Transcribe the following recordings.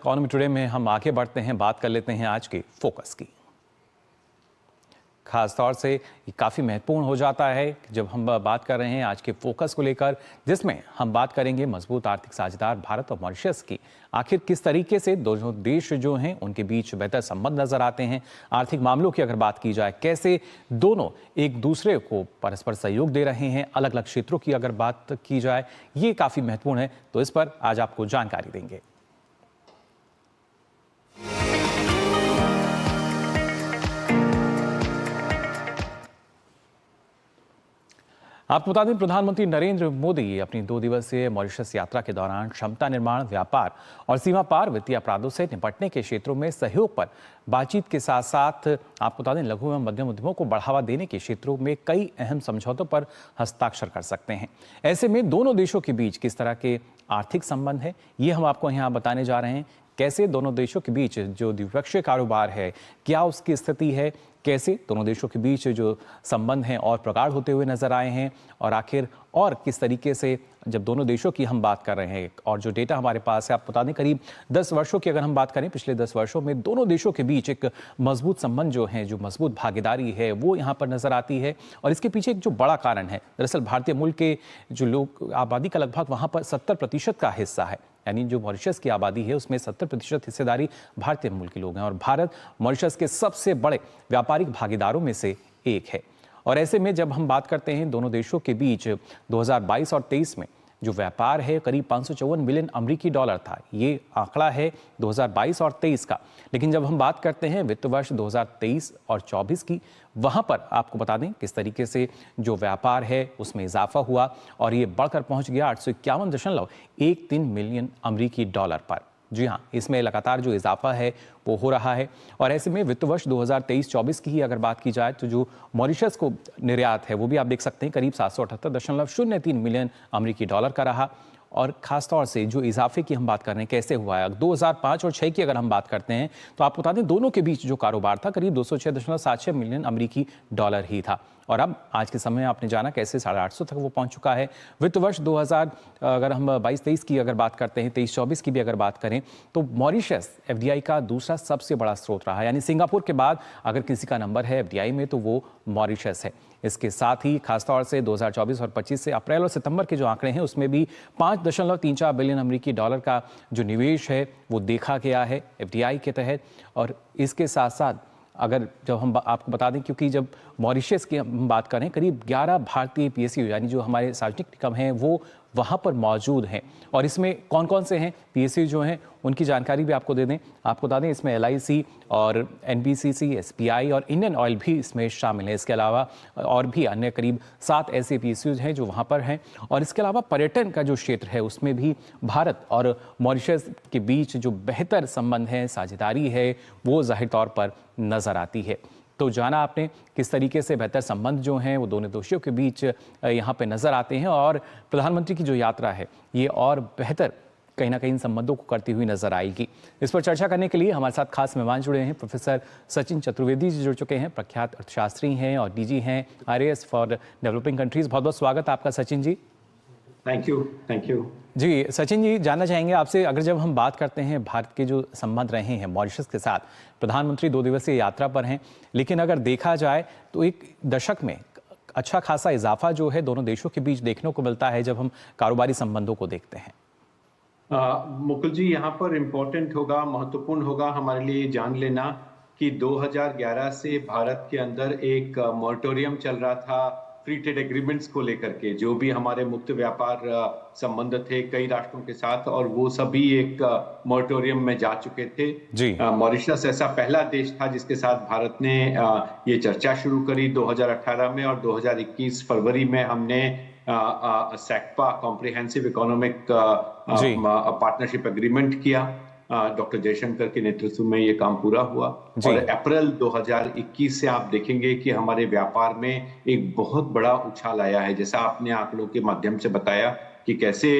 Economy today में हम आगे बढ़ते हैं, बात कर लेते हैं आज के फोकस की। खास तौर से ये काफ़ी महत्वपूर्ण हो जाता है जब हम बात कर रहे हैं आज के फोकस को लेकर, जिसमें हम बात करेंगे मजबूत आर्थिक साझेदार भारत और मॉरिशस की। आखिर किस तरीके से दोनों देश जो हैं उनके बीच बेहतर संबंध नजर आते हैं। आर्थिक मामलों की अगर बात की जाए, कैसे दोनों एक दूसरे को परस्पर सहयोग दे रहे हैं, अलग अलग क्षेत्रों की अगर बात की जाए, ये काफ़ी महत्वपूर्ण है। तो इस पर आज आपको जानकारी देंगे। आपको बता दें, प्रधानमंत्री नरेंद्र मोदी अपनी 2 दिवसीय मॉरिशस यात्रा के दौरान क्षमता निर्माण, व्यापार और सीमा पार वित्तीय अपराधों से निपटने के क्षेत्रों में सहयोग पर बातचीत के साथ साथ आपको बता दें लघु एवं मध्यम उद्यमों को बढ़ावा देने के क्षेत्रों में कई अहम समझौतों पर हस्ताक्षर कर सकते हैं। ऐसे में दोनों देशों के बीच किस तरह के आर्थिक संबंध है, ये हम आपको यहाँ बताने जा रहे हैं। कैसे दोनों देशों के बीच जो द्विपक्षीय कारोबार है, क्या उसकी स्थिति है, कैसे दोनों देशों के बीच जो संबंध हैं और प्रगाढ़ होते हुए नजर आए हैं, और आखिर और किस तरीके से जब दोनों देशों की हम बात कर रहे हैं और जो डेटा हमारे पास है, आप बता दें करीब 10 वर्षों की अगर हम बात करें, पिछले 10 वर्षों में दोनों देशों के बीच एक मजबूत संबंध जो है, जो मजबूत भागीदारी है, वो यहाँ पर नजर आती है। और इसके पीछे एक जो बड़ा कारण है, दरअसल भारतीय मूल के जो लोग, आबादी का लगभग वहाँ पर 70% का हिस्सा है। यानी जो मॉरिशस की आबादी है उसमें 70% हिस्सेदारी भारतीय मूल के लोग हैं, और भारत मॉरिशस के सबसे बड़े व्यापारिक भागीदारों में से एक है। और ऐसे में जब हम बात करते हैं दोनों देशों के बीच 2022 और 23 में जो व्यापार है करीब 554 मिलियन अमेरिकी डॉलर था, ये आंकड़ा है 2022 और 23 का। लेकिन जब हम बात करते हैं वित्त वर्ष 2023 और 24 की, वहां पर आपको बता दें किस तरीके से जो व्यापार है उसमें इजाफा हुआ और ये बढ़कर पहुंच गया 851.13 मिलियन अमेरिकी डॉलर पर। जी हाँ, इसमें लगातार जो इजाफा है वो हो रहा है। और ऐसे में वित्त वर्ष 2023-24 की ही अगर बात की जाए तो जो मॉरिशस को निर्यात है वो भी आप देख सकते हैं करीब 778.03 मिलियन अमेरिकी डॉलर का रहा। और खास तौर से जो इजाफे की हम बात कर रहे हैं, कैसे हुआ है, 2005 और 6 की अगर हम बात करते हैं तो आपको बता दें दोनों के बीच जो कारोबार था करीब 206.76 मिलियन अमेरिकी डॉलर ही था। और अब आज के समय आपने जाना कैसे 850 तक वो पहुंच चुका है। वित्त वर्ष 2000 अगर हम 22-23 की अगर बात करते हैं, 23-24 की भी अगर बात करें, तो मॉरिशस एफडीआई का दूसरा सबसे बड़ा स्रोत रहा है। यानी सिंगापुर के बाद अगर किसी का नंबर है एफडीआई में तो वो मॉरिशस है। इसके साथ ही खासतौर से 2024 और 25 से अप्रैल और सितंबर के जो आंकड़े हैं उसमें भी 5.34 बिलियन अमेरिकी डॉलर का जो निवेश है वो देखा गया है एफडीआई के तहत। और इसके साथ साथ अगर जब हम आपको बता दें, क्योंकि जब मॉरिशस की हम बात करें, करीब 11 भारतीय पीएसयू यानी जो हमारे सार्वजनिक निगम हैं वो वहाँ पर मौजूद हैं। और इसमें कौन कौन से हैं पीएसयू जो हैं उनकी जानकारी भी आपको दे दें। आपको बता दें इसमें एलआईसी और एनबीसीसी, एसबीआई और इंडियन ऑयल भी इसमें शामिल है। इसके अलावा और भी अन्य करीब 7 ऐसे पीएसयूज हैं जो वहाँ पर हैं। और इसके अलावा पर्यटन का जो क्षेत्र है उसमें भी भारत और मॉरिशस के बीच जो बेहतर संबंध है, साझेदारी है, वो जाहिर तौर पर नज़र आती है। तो जाना आपने किस तरीके से बेहतर संबंध जो हैं वो दोनों देशों के बीच यहाँ पे नज़र आते हैं। और प्रधानमंत्री की जो यात्रा है ये और बेहतर कहीं ना कहीं इन संबंधों को करती हुई नजर आएगी। इस पर चर्चा करने के लिए हमारे साथ खास मेहमान जुड़े हैं। प्रोफेसर सचिन चतुर्वेदी जी जुड़ चुके हैं, प्रख्यात अर्थशास्त्री हैं और डीजी हैं आरएएस फॉर डेवलपिंग कंट्रीज। बहुत बहुत स्वागत आपका सचिन जी। थैंक यू जी। सचिन जी, जानना चाहेंगे आपसे, अगर जब हम बात करते हैं भारत के जो संबंध रहे हैं मॉरिशस के साथ, प्रधानमंत्री 2 दिवसीय यात्रा पर हैं, लेकिन अगर देखा जाए तो एक दशक में अच्छा खासा इजाफा जो है दोनों देशों के बीच देखने को मिलता है जब हम कारोबारी संबंधों को देखते हैं। मुकुल जी, यहाँ पर इम्पोर्टेंट होगा, महत्वपूर्ण होगा हमारे लिए जान लेना कि 2011 से भारत के अंदर एक मॉरेटोरियम चल रहा था फ्री ट्रेड एग्रीमेंट्स को लेकर के, जो भी हमारे मुक्त व्यापार संबंध थे कई राष्ट्रों के साथ, और वो सभी एक मॉरेटोरियम में जा चुके थे जी। मॉरिशस ऐसा पहला देश था जिसके साथ भारत ने ये चर्चा शुरू करी 2018 में, और 2021 फरवरी में हमने सैक्पा कॉम्प्रिहेंसिव इकोनॉमिक पार्टनरशिप एग्रीमेंट किया। डॉक्टर जयशंकर के नेतृत्व में ये काम पूरा हुआ। और अप्रैल 2021 से आप देखेंगे कि हमारे व्यापार में एक बहुत बड़ा उछाल आया है, जैसा आपने आंकड़ों के माध्यम से बताया कि कैसे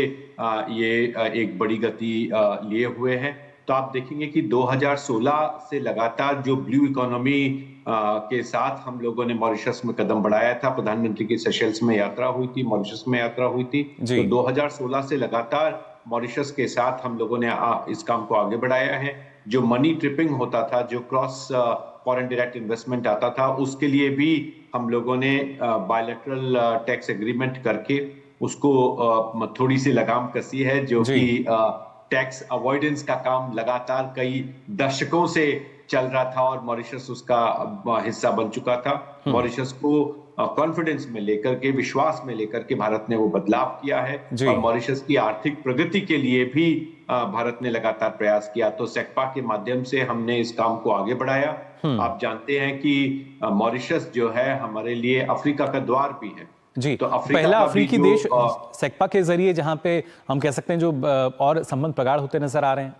ये एक बड़ी गति लिए हुए हैं। तो आप देखेंगे कि 2016 से लगातार जो ब्लू इकोनॉमी के साथ हम लोगों ने मॉरिशस में कदम बढ़ाया था। प्रधानमंत्री की सेशेल्स में यात्रा हुई थी, मॉरिशस में यात्रा हुई थी। तो 2016 से लगातार मॉरिशस के साथ हम लोगों ने इस काम को आगे बढ़ाया है। जो मनी ट्रिपिंग होता था, जो क्रॉस फॉरेन डायरेक्ट इन्वेस्टमेंट आता था, उसके लिए भी हम लोगों ने बायलैटरल टैक्स एग्रीमेंट करके उसको थोड़ी सी लगाम कसी है, जो जी। कि टैक्स अवॉइडेंस का काम लगातार कई दशकों से चल रहा था और मॉरिशस उसका हिस्सा बन चुका था। मॉरिशस को कॉन्फिडेंस में लेकर के, विश्वास में लेकर के भारत ने वो बदलाव किया है जी। और मॉरिशस की आर्थिक प्रगति के लिए भी भारत ने लगातार प्रयास किया। तो सेक्पा के माध्यम से हमने इस काम को आगे बढ़ाया। आप जानते हैं कि मॉरिशस जो है हमारे लिए अफ्रीका का द्वार भी है। जी, तो अफ्रीका पहला का भी अफ्रीकी जो देश सेक्पा के जरिए जहां पे हम कह सकते हैं जो और संबंध प्रगाढ़ होते नजर आ रहे हैं।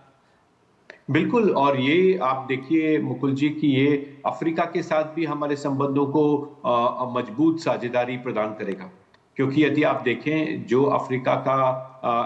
बिल्कुल, और ये आप देखिए मुकुल जी कि ये अफ्रीका के साथ भी हमारे संबंधों को मजबूत साझेदारी प्रदान करेगा, क्योंकि यदि आप देखें जो अफ्रीका का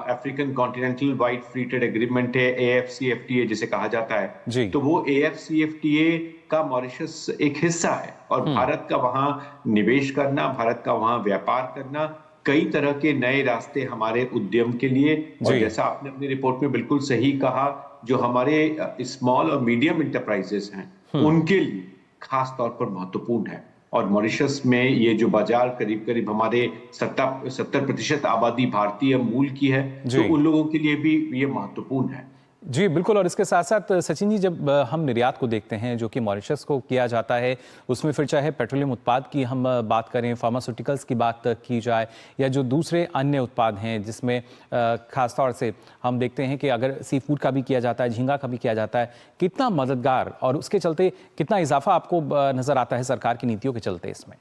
African continental wide free trade agreement है, AfCFTA जिसे कहा जाता है, जी। तो वो AfCFTA का मॉरिशस एक हिस्सा है और भारत का वहां निवेश करना, भारत का वहां व्यापार करना, कई तरह के नए रास्ते हमारे उद्यम के लिए। और जी। जैसा आपने अपनी रिपोर्ट में बिल्कुल सही कहा, जो हमारे स्मॉल और मीडियम इंटरप्राइजेस हैं, उनके लिए खास तौर पर महत्वपूर्ण है। और मॉरिशस में ये जो बाजार करीब करीब हमारे 70% आबादी भारतीय मूल की है, तो जी। उन लोगों के लिए भी ये महत्वपूर्ण है। जी, बिल्कुल। और इसके साथ-साथ सचिन जी, जब हम निर्यात को देखते हैं जो कि मॉरिशस को किया जाता है, उसमें फिर चाहे पेट्रोलियम उत्पाद की हम बात करें, फार्मास्यूटिकल्स की बात की जाए या जो दूसरे अन्य उत्पाद हैं जिसमें ख़ास तौर से हम देखते हैं कि अगर सी फूड का भी किया जाता है, झींगा का भी किया जाता है, कितना मददगार और उसके चलते कितना इज़ाफ़ा आपको नज़र आता है सरकार की नीतियों के चलते इसमें?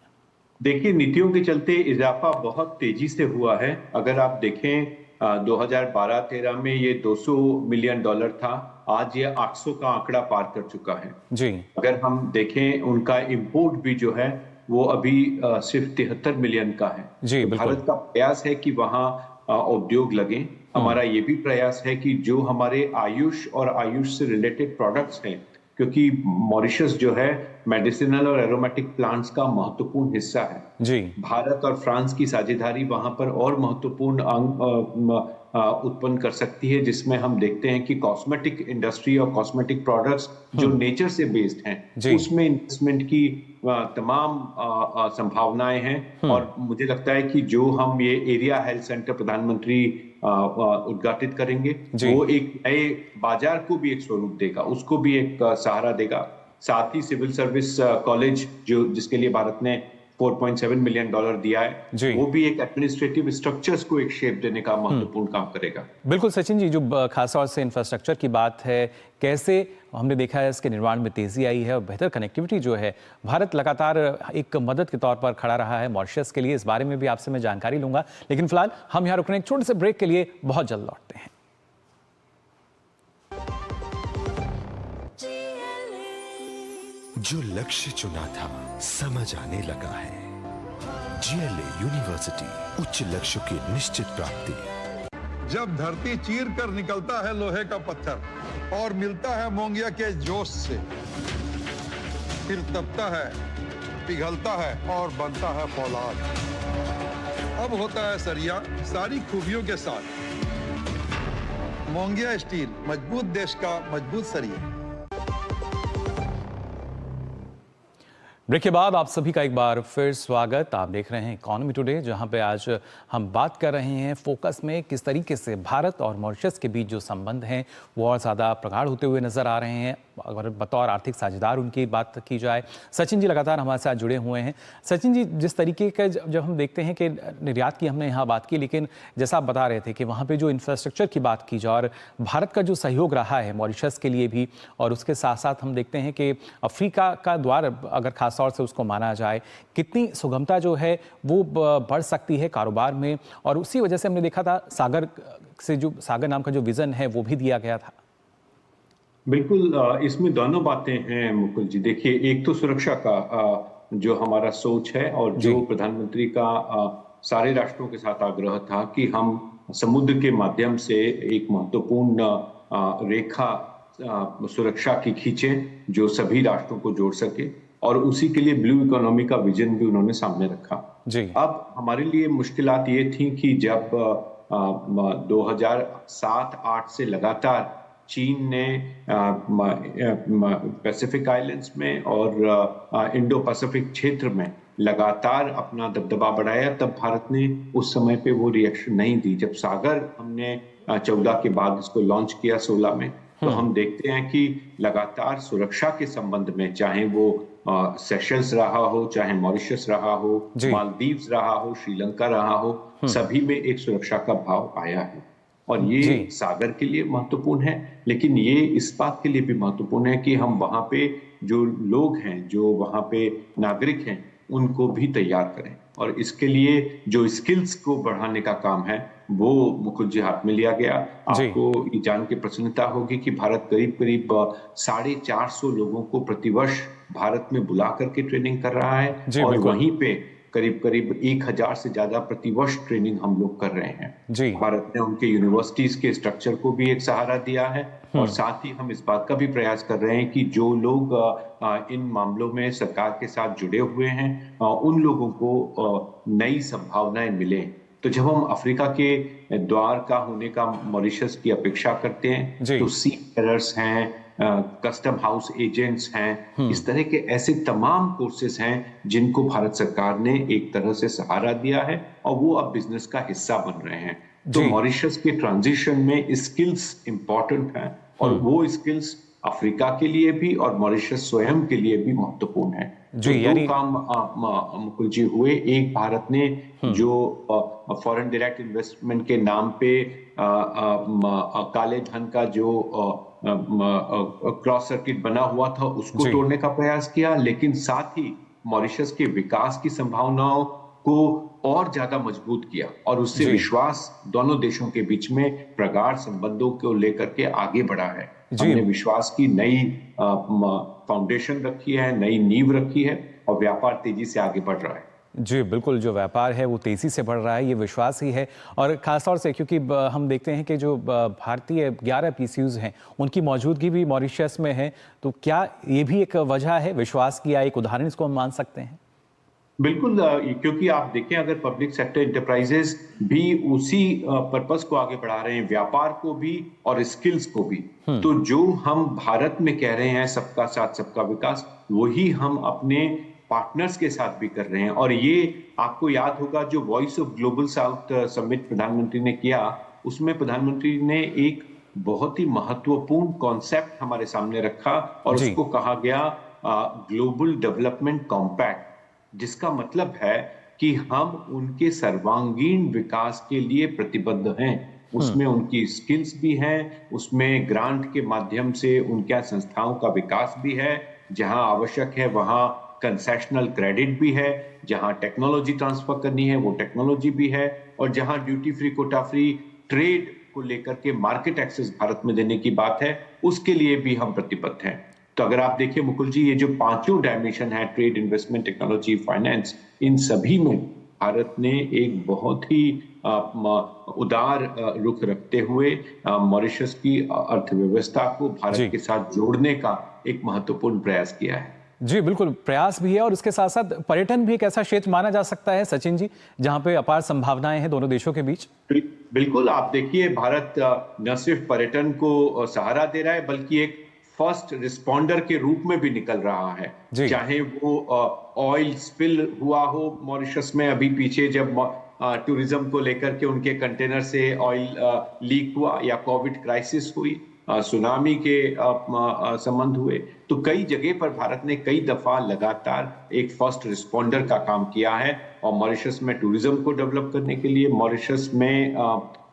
देखिए, नीतियों के चलते इजाफा बहुत तेजी से हुआ है। अगर आप देखें 2012-13 में ये $200 मिलियन था, आज ये 800 का आंकड़ा पार कर चुका है। जी। अगर हम देखें उनका इंपोर्ट भी जो है वो अभी सिर्फ 73 मिलियन का है। जी, तो बिल्कुल। भारत का प्रयास है कि वहाँ उद्योग लगे। हमारा ये भी प्रयास है कि जो हमारे आयुष और आयुष से रिलेटेड प्रोडक्ट्स हैं, क्योंकि मॉरिशस जो है मेडिसिनल और एरोमेटिक प्लांट्स का महत्वपूर्ण हिस्सा है। जी। भारत और फ्रांस की साझेदारी वहां पर और महत्वपूर्ण उत्पन्न कर सकती है, जिसमें हम देखते हैं कि कॉस्मेटिक इंडस्ट्री और कॉस्मेटिक प्रोडक्ट्स जो नेचर से बेस्ड हैं, जी। उसमें इन्वेस्टमेंट की तमाम संभावनाएं हैं। और मुझे लगता है कि जो हम ये एरिया हेल्थ सेंटर प्रधानमंत्री उद्घाटित करेंगे, जी। वो एक नए बाजार को भी एक स्वरूप देगा, उसको भी एक सहारा देगा। साथ ही सिविल सर्विस कॉलेज जो जिसके लिए भारत ने $4.7 मिलियन दिया है, जी। वो भी एक एडमिनिस्ट्रेटिव स्ट्रक्चर्स को एक शेप देने का महत्वपूर्ण काम करेगा। बिल्कुल सचिन जी, जो खास तौर से इंफ्रास्ट्रक्चर की बात है, कैसे हमने देखा है इसके निर्माण में तेजी आई है और बेहतर कनेक्टिविटी जो है, भारत लगातार एक मदद के तौर पर खड़ा रहा है मॉरिशस के लिए। इस बारे में भी आपसे मैं जानकारी लूंगा, लेकिन फिलहाल हम यहाँ रुक रहे हैं एक छोटे से ब्रेक के लिए, बहुत जल्द लौटते हैं। जो लक्ष्य चुना था समझ आने लगा है। GLA यूनिवर्सिटी, उच्च लक्ष्य की निश्चित प्राप्ति। जब धरती चीर कर निकलता है लोहे का पत्थर और मिलता है मोंगिया के जोश से, फिर तपता है, पिघलता है और बनता है फौलाद। अब होता है सरिया सारी खूबियों के साथ। मोंगिया स्टील, मजबूत देश का मजबूत सरिया। ब्रेक के बाद आप सभी का एक बार फिर स्वागत। आप देख रहे हैं इकोनॉमी टुडे, जहां पे आज हम बात कर रहे हैं फोकस में किस तरीके से भारत और मॉरिशस के बीच जो संबंध हैं वो और ज़्यादा प्रगाढ़ होते हुए नज़र आ रहे हैं। अगर बतौर आर्थिक साझेदार उनकी बात की जाए, सचिन जी लगातार हमारे साथ जुड़े हुए हैं। सचिन जी, जिस तरीके का जब हम देखते हैं कि निर्यात की हमने यहाँ बात की, लेकिन जैसा आप बता रहे थे कि वहाँ पे जो इंफ्रास्ट्रक्चर की बात की जाए और भारत का जो सहयोग रहा है मॉरिशस के लिए भी, और उसके साथ साथ हम देखते हैं कि अफ्रीका का द्वार अगर खास तौर से उसको माना जाए, कितनी सुगमता जो है वो बढ़ सकती है कारोबार में। और उसी वजह से हमने देखा था सागर नाम का जो विजन है वो भी दिया गया था। बिल्कुल, इसमें दोनों बातें हैं मुकुल जी। देखिए, एक तो सुरक्षा का जो हमारा सोच है और जो प्रधानमंत्री का सारे राष्ट्रों के साथ आग्रह था कि हम समुद्र के माध्यम से एक महत्वपूर्ण रेखा सुरक्षा की खींचें जो सभी राष्ट्रों को जोड़ सके, और उसी के लिए ब्लू इकोनॉमी का विजन भी उन्होंने सामने रखा। जी। अब हमारे लिए मुश्किलात ये थी कि जब 2007-8 से लगातार चीन ने पैसिफिक आइलैंड्स में और इंडो पैसिफिक क्षेत्र में लगातार अपना दबदबा बढ़ाया, तब भारत ने उस समय पे वो रिएक्शन नहीं दी। जब सागर हमने 14 के बाद इसको लॉन्च किया 16 में, तो हम देखते हैं कि लगातार सुरक्षा के संबंध में, चाहे वो सेशल्स रहा हो, चाहे मॉरिशस रहा हो, मालदीव्स रहा हो, श्रीलंका रहा हो, सभी में एक सुरक्षा का भाव आया है। और ये सागर के लिए महत्वपूर्ण है, लेकिन ये इस बात के लिए भी महत्वपूर्ण है कि हम वहां पे जो लोग हैं, जो वहां पे नागरिक हैं, उनको भी तैयार करें। और इसके लिए जो स्किल्स को बढ़ाने का काम है वो मुकुल जी हाथ में लिया गया। आपको ये जान के प्रसन्नता होगी कि भारत करीब 450 लोगों को प्रतिवर्ष भारत में बुला करके ट्रेनिंग कर रहा है, और वहीं पे करीब 1000 से ज्यादा प्रतिवर्ष ट्रेनिंग हम लोग कर रहे हैं। भारत ने उनके यूनिवर्सिटीज के स्ट्रक्चर को भी एक सहारा दिया है, और साथ ही हम इस बात का भी प्रयास कर रहे हैं कि जो लोग इन मामलों में सरकार के साथ जुड़े हुए हैं, उन लोगों को नई संभावनाएं मिले। तो जब हम अफ्रीका के द्वार का होने का मॉरिशस की अपेक्षा करते हैं, तो सी फेयरर्स हैं, कस्टम हाउस एजेंट्स हैं, इस तरह के ऐसे तमाम कोर्सेज हैं जिनको भारत सरकार ने एक तरह से सहारा दिया है, और वो अब बिजनेस का हिस्सा बन रहे हैं। तो मॉरिशस के ट्रांजिशन में स्किल्स इंपॉर्टेंट हैं, और वो स्किल्स अफ्रीका के लिए भी और मॉरिशस स्वयं के लिए भी महत्वपूर्ण है। जो दो काम मुकुल जी हुए, एक भारत ने जो फॉरेन डायरेक्ट इन्वेस्टमेंट के नाम पे काले धन का जो क्रॉस सर्किट बना हुआ था उसको तोड़ने का प्रयास किया, लेकिन साथ ही मॉरिशस के विकास की संभावनाओं को और ज्यादा मजबूत किया, और उससे विश्वास दोनों देशों के बीच में प्रगाढ़ संबंधों को लेकर के आगे बढ़ा है। हमने विश्वास की नई फाउंडेशन रखी है, नई नींव रखी है, और व्यापार तेजी से आगे बढ़ रहा है। जी बिल्कुल, जो व्यापार है वो तेज़ी से बढ़ रहा है, ये विश्वास ही है। और ख़ासतौर से क्योंकि हम देखते हैं कि जो भारतीय 11 PSUs हैं उनकी मौजूदगी भी मॉरिशस में है, तो क्या ये भी एक वजह है विश्वास की, या एक उदाहरण इसको हम मान सकते हैं? बिल्कुल, क्योंकि आप देखें अगर पब्लिक सेक्टर एंटरप्राइजेस भी उसी पर्पस को आगे बढ़ा रहे हैं, व्यापार को भी और स्किल्स को भी, तो जो हम भारत में कह रहे हैं सबका साथ सबका विकास, वही हम अपने पार्टनर्स के साथ भी कर रहे हैं। और ये आपको याद होगा जो voice of global south summit प्रधानमंत्री ने किया, उसमें प्रधानमंत्री ने एक बहुत ही महत्वपूर्ण कॉन्सेप्ट हमारे सामने रखा, और उसको कहा गया ग्लोबल डेवलपमेंट कॉम्पैक्ट, जिसका मतलब है कि हम उनके सर्वांगीण विकास के लिए प्रतिबद्ध हैं। उसमें उनकी स्किल्स भी हैं, उसमें ग्रांट के माध्यम से उनके संस्थाओं का विकास भी है, जहां आवश्यक है वहां कंसेशनल क्रेडिट भी है, जहां टेक्नोलॉजी ट्रांसफर करनी है वो टेक्नोलॉजी भी है, और जहां duty free quota free trade को लेकर के मार्केट एक्सेस भारत में देने की बात है, उसके लिए भी हम प्रतिबद्ध हैं। तो अगर आप देखिए मुकुल जी, ये जो पांचों डायमेंशन है, ट्रेड, इन्वेस्टमेंट, टेक्नोलॉजी, फाइनेंस, इन सभी में भारत ने एक बहुत ही उदार रुख रखते हुए मॉरिशस की अर्थव्यवस्था को भारत के साथ जोड़ने का एक महत्वपूर्ण प्रयास किया है। जी बिल्कुल, प्रयास भी है, और उसके साथ साथ पर्यटन भी एक ऐसा क्षेत्र माना जा सकता है सचिन जी, जहां पे अपार संभावनाएं हैं दोनों देशों के बीच। बिल्कुल, आप देखिए भारत न सिर्फ पर्यटन को सहारा दे रहा है, बल्कि एक फर्स्ट रिस्पॉन्डर के रूप में भी निकल रहा है। चाहे वो ऑयल स्पिल हुआ हो मॉरिशस में, अभी पीछे जब टूरिज्म को लेकर के उनके कंटेनर से ऑयल लीक हुआ, या कोविड क्राइसिस हुई, सुनामी के संबंध हुए, तो कई जगह पर भारत ने कई दफा लगातार एक फर्स्ट रिस्पॉन्डर का काम किया है। और मॉरिशस में टूरिज्म को डेवलप करने के लिए, मॉरिशस में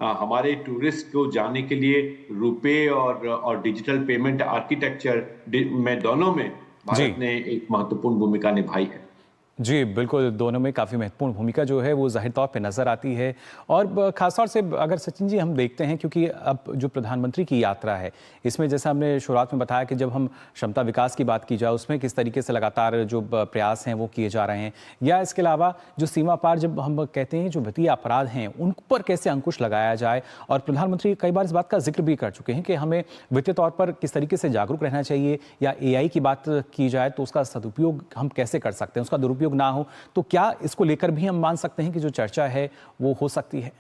हमारे टूरिस्ट को जाने के लिए रुपे और डिजिटल पेमेंट आर्किटेक्चर में, दोनों में भारत ने एक महत्वपूर्ण भूमिका निभाई है। जी बिल्कुल, दोनों में काफ़ी महत्वपूर्ण भूमिका जो है वो जाहिर तौर पे नज़र आती है। और ख़ासतौर से अगर सचिन जी हम देखते हैं, क्योंकि अब जो प्रधानमंत्री की यात्रा है, इसमें जैसा हमने शुरुआत में बताया कि जब हम क्षमता विकास की बात की जाए, उसमें किस तरीके से लगातार जो प्रयास हैं वो किए जा रहे हैं, या इसके अलावा जो सीमा पार जब हम कहते हैं जो वित्तीय अपराध हैं उन पर कैसे अंकुश लगाया जाए। और प्रधानमंत्री कई बार इस बात का जिक्र भी कर चुके हैं कि हमें वित्तीय तौर पर किस तरीके से जागरूक रहना चाहिए, या AI की बात की जाए तो उसका सदुपयोग हम कैसे कर सकते हैं, उसका दुरुपयोग ना हो। तो क्या इसको लेकर भी हम मान सकते हैं कि जो चर्चा है वो हो सकती है?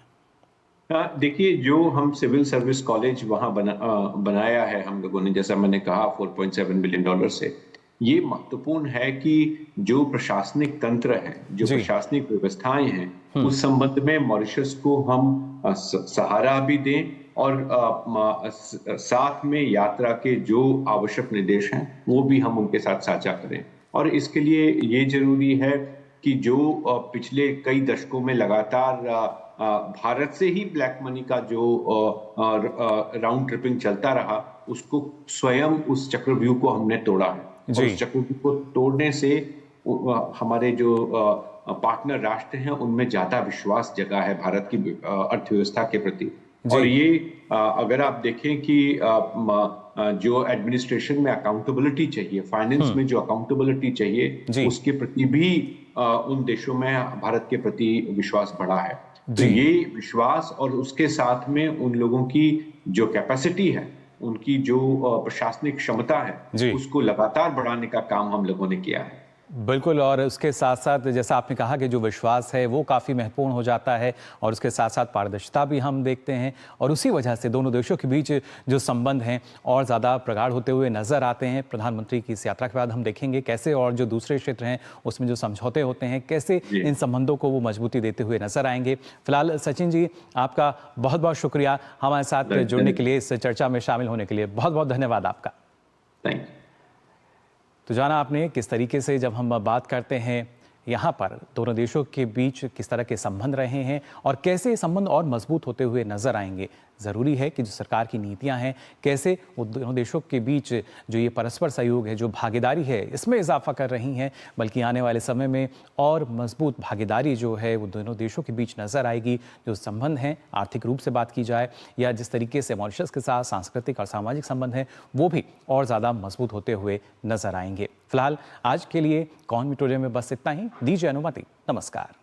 देखिए, जो हम सिविल सर्विस कॉलेज वहां बनाया है हम लोगों ने, जैसा मैंने कहा $4.7 बिलियन से, ये महत्वपूर्ण है कि जो प्रशासनिक तंत्र है, जो जी। प्रशासनिक व्यवस्थाएं हैं, उस संबंध में मॉरिशस को हम सहारा भी दें और साथ में यात्रा के जो आवश्यक निर्देश हैं वो भी हम उनके साथ साझा करें। और इसके लिए ये जरूरी है कि जो पिछले कई दशकों में लगातार भारत से ही ब्लैक मनी का जो राउंड ट्रिपिंग चलता रहा, उसको स्वयं उस चक्रव्यूह को हमने तोड़ा है। और उस चक्रव्यूह को तोड़ने से हमारे जो पार्टनर राष्ट्र हैं उनमें ज्यादा विश्वास जगा है भारत की अर्थव्यवस्था के प्रति। और ये अगर आप देखें कि जो एडमिनिस्ट्रेशन में अकाउंटेबिलिटी चाहिए, फाइनेंस में जो अकाउंटेबिलिटी चाहिए, उसके प्रति भी उन देशों में भारत के प्रति विश्वास बढ़ा है। तो ये विश्वास और उसके साथ में उन लोगों की जो कैपेसिटी है, उनकी जो प्रशासनिक क्षमता है, उसको लगातार बढ़ाने का काम हम लोगों ने किया है। बिल्कुल, और उसके साथ साथ जैसा आपने कहा कि जो विश्वास है वो काफ़ी महत्वपूर्ण हो जाता है, और उसके साथ साथ पारदर्शिता भी हम देखते हैं, और उसी वजह से दोनों देशों के बीच जो संबंध हैं और ज़्यादा प्रगाढ़ होते हुए नज़र आते हैं। प्रधानमंत्री की इस यात्रा के बाद हम देखेंगे कैसे, और जो दूसरे क्षेत्र हैं उसमें जो समझौते होते हैं, कैसे इन संबंधों को वो मजबूती देते हुए नजर आएंगे। फिलहाल सचिन जी, आपका बहुत बहुत शुक्रिया हमारे साथ जुड़ने के लिए, इस चर्चा में शामिल होने के लिए बहुत बहुत धन्यवाद आपका। Thank you. तो जाना आपने किस तरीके से जब हम बात करते हैं यहाँ पर दोनों देशों के बीच किस तरह के संबंध रहे हैं और कैसे ये संबंध और मजबूत होते हुए नजर आएंगे। ज़रूरी है कि जो सरकार की नीतियाँ हैं, कैसे वो दोनों देशों के बीच जो ये परस्पर सहयोग है, जो भागीदारी है, इसमें इजाफा कर रही हैं, बल्कि आने वाले समय में और मजबूत भागीदारी जो है वो दोनों देशों के बीच नज़र आएगी। जो संबंध हैं, आर्थिक रूप से बात की जाए या जिस तरीके से मॉरिशस के साथ सांस्कृतिक और सामाजिक संबंध हैं, वो भी और ज़्यादा मजबूत होते हुए नजर आएंगे। फिलहाल आज के लिए कॉनवीटोरियम में बस इतना ही। दीजिए अनुमति। नमस्कार।